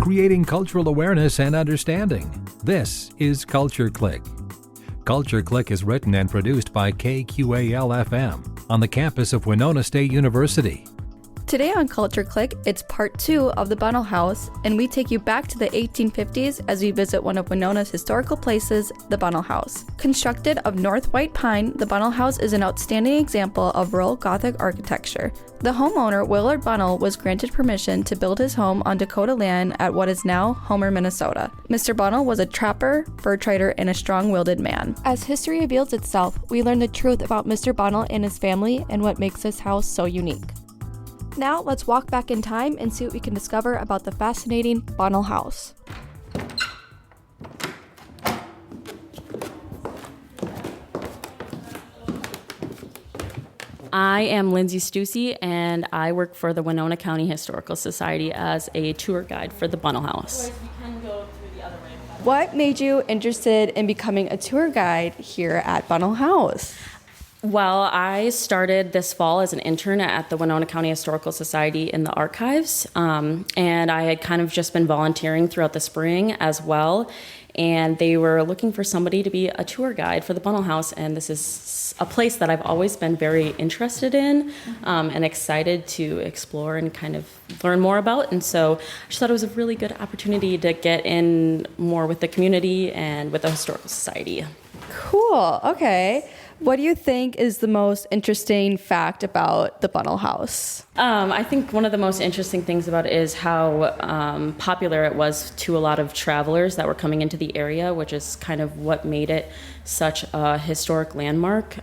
creating cultural awareness and understanding. This is Culture Clique. Culture Clique is written and produced by KQAL FM on the campus of Winona State University. Today on Culture Clique, it's part 2 of the Bunnel House, and we take you back to the 1850s as we visit one of Winona's historical places, the Bunnel House. Constructed of North White pine, the Bunnel House is an outstanding example of rural Gothic architecture. The homeowner, Willard Bunnel, was granted permission to build his home on Dakota land at what is now Homer, Minnesota. Mr. Bunnel was a trapper, fur trader, and a strong-willed man. As history reveals itself, we learn the truth about Mr. Bunnel and his family and what makes this house so unique. Now, let's walk back in time and see what we can discover about the fascinating Bunnel House. I am Lindsay Stussy, and I work for the Winona County Historical Society as a tour guide for the Bunnel House. What made you interested in becoming a tour guide here at Bunnel House? Well, I started this fall as an intern at the Winona County Historical Society in the archives, and I had kind of just been volunteering throughout the spring as well, and they were looking for somebody to be a tour guide for the Bunnel House, and this is a place that I've always been very interested in and excited to explore and kind of learn more about, and so I just thought it was a really good opportunity to get in more with the community and with the Historical Society. Cool, okay. What do you think is the most interesting fact about the Bunnel House? I think one of the most interesting things about it is how popular it was to a lot of travelers that were coming into the area, which is kind of what made it such a historic landmark.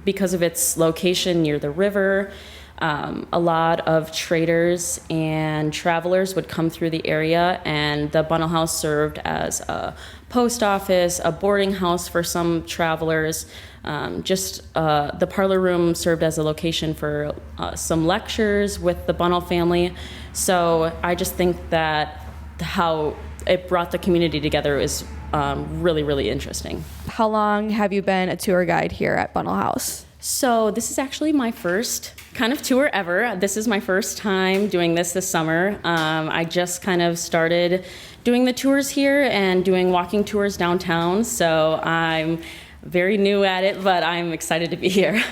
Because of its location near the river, a lot of traders and travelers would come through the area, and the Bunnel House served as a post office, a boarding house for some travelers. The parlor room served as a location for some lectures with the Bunnel family. So I just think that how it brought the community together is really, really interesting. How long have you been a tour guide here at Bunnel House? So this is actually my first kind of tour ever. This is my first time doing this summer. I just kind of started doing the tours here and doing walking tours downtown. So I'm very new at it, but I'm excited to be here.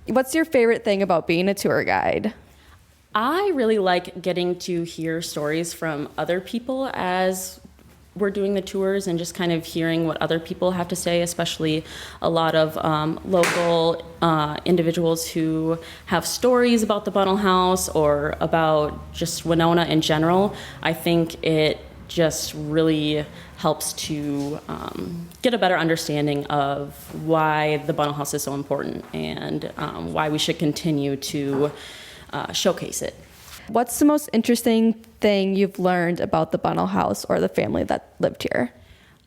What's your favorite thing about being a tour guide? I really like getting to hear stories from other people as we're doing the tours and just kind of hearing what other people have to say, especially a lot of local individuals who have stories about the Bunnel House or about just Winona in general. I think it just really helps to get a better understanding of why the Bunnel House is so important and why we should continue to showcase it. What's the most interesting thing you've learned about the Bunnel House or the family that lived here?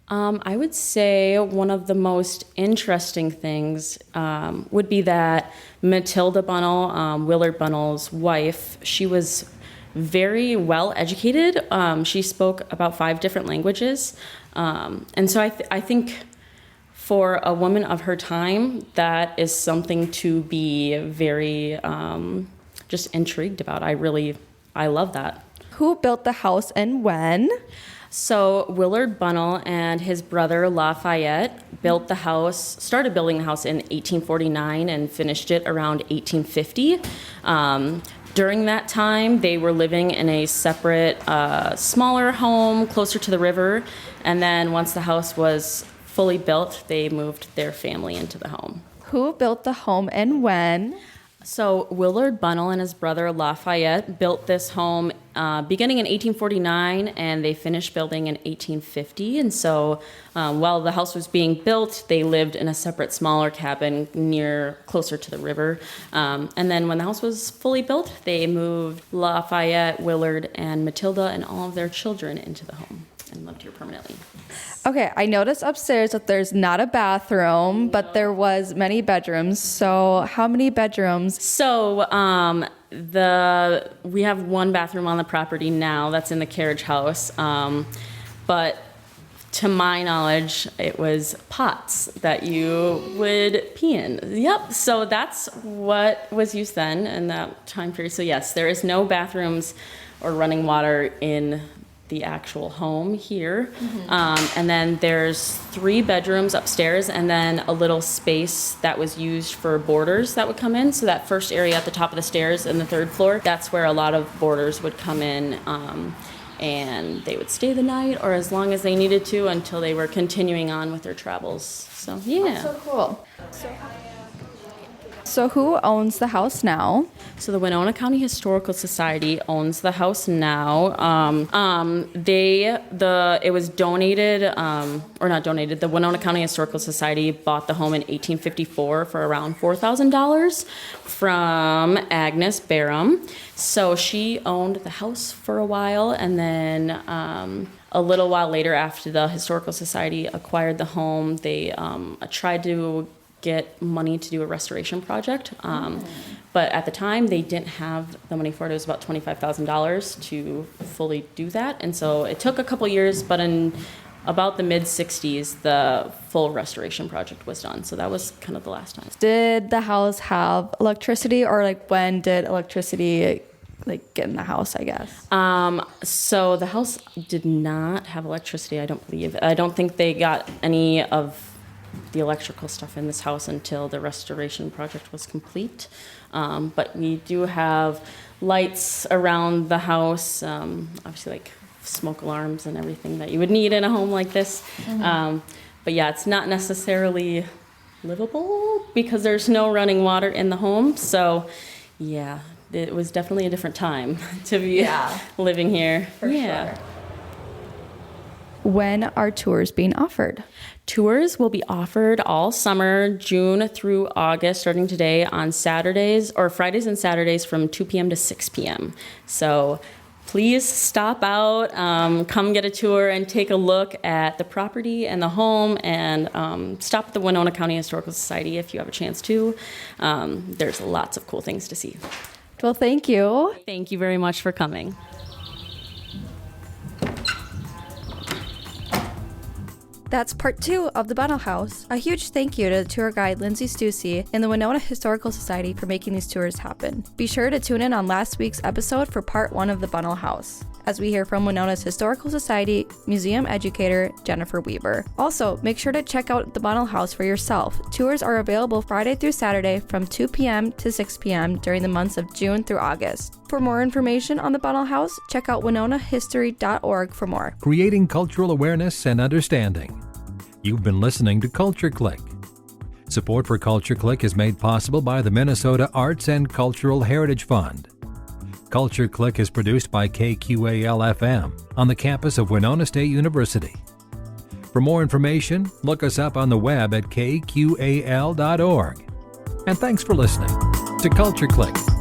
I would say one of the most interesting things would be that Matilda Bunnel, Willard Bunnel's wife, she was very well educated. She spoke about 5 different languages. And so I think for a woman of her time, that is something to be very just intrigued about. I love that. Who built the house and when? So Willard Bunnel and his brother Lafayette built the house, started building the house in 1849 and finished it around 1850. During that time, they were living in a separate, smaller home closer to the river. And then once the house was fully built, they moved their family into the home. Who built the home and when? So Willard Bunnel and his brother Lafayette built this home beginning in 1849, and they finished building in 1850. And so while the house was being built, they lived in a separate, smaller cabin closer to the river. And then when the house was fully built, they moved Lafayette, Willard, and Matilda and all of their children into the home and lived here permanently. Okay, I noticed upstairs that there's not a bathroom, but there was many bedrooms. So how many bedrooms? So we have one bathroom on the property now that's in the carriage house. But to my knowledge, it was pots that you would pee in. Yep, so that's what was used then in that time period. So yes, there is no bathrooms or running water in the actual home here. And then there's 3 bedrooms upstairs and then a little space that was used for boarders that would come in. So that first area at the top of the stairs and the 3rd floor, that's where a lot of boarders would come in, and they would stay the night or as long as they needed to until they were continuing on with their travels. So yeah. So cool. So who owns the house now? So the Winona County Historical Society owns the house now. It was donated, or not donated. The Winona County Historical Society bought the home in 1854 for around $4,000 from Agnes Barham. So she owned the house for a while, and then a little while later, after the Historical Society acquired the home, they tried to get money to do a restoration project. But at the time, they didn't have the money for it. It was about $25,000 to fully do that. And so it took a couple years, but in about the mid-'60s, the full restoration project was done. So that was kind of the last time. Did the house have electricity, or like when did electricity get in the house, I guess? So the house did not have electricity, I don't believe. I don't think they got any of the electrical stuff in this house until the restoration project was complete. But we do have lights around the house, obviously like smoke alarms and everything that you would need in a home like this. But yeah, it's not necessarily livable because there's no running water in the home. So yeah, it was definitely a different time to be living here. For sure. When are tours being offered? Tours will be offered all summer, June through August, starting today on Saturdays or Fridays and Saturdays from 2 p.m. to 6 p.m. So please stop out, come get a tour and take a look at the property and the home, and stop at the Winona County Historical Society if you have a chance to. There's lots of cool things to see. Well, thank you. Thank you very much for coming. That's part 2 of the Bunnel House. A huge thank you to the tour guide Lindsay Stussy and the Winona Historical Society for making these tours happen. Be sure to tune in on last week's episode for part 1 of the Bunnel House, as we hear from Winona's Historical Society museum educator Jennifer Weber. Also, make sure to check out the Bunnel House for yourself. Tours are available Friday through Saturday from 2 p.m. to 6 p.m. during the months of June through August. For more information on the Bunnel House, check out winonahistory.org for more. Creating cultural awareness and understanding. You've been listening to Culture Clique. Support for Culture Clique is made possible by the Minnesota Arts and Cultural Heritage Fund. Culture Clique is produced by KQAL FM on the campus of Winona State University. For more information, look us up on the web at kqal.org. And thanks for listening to Culture Clique.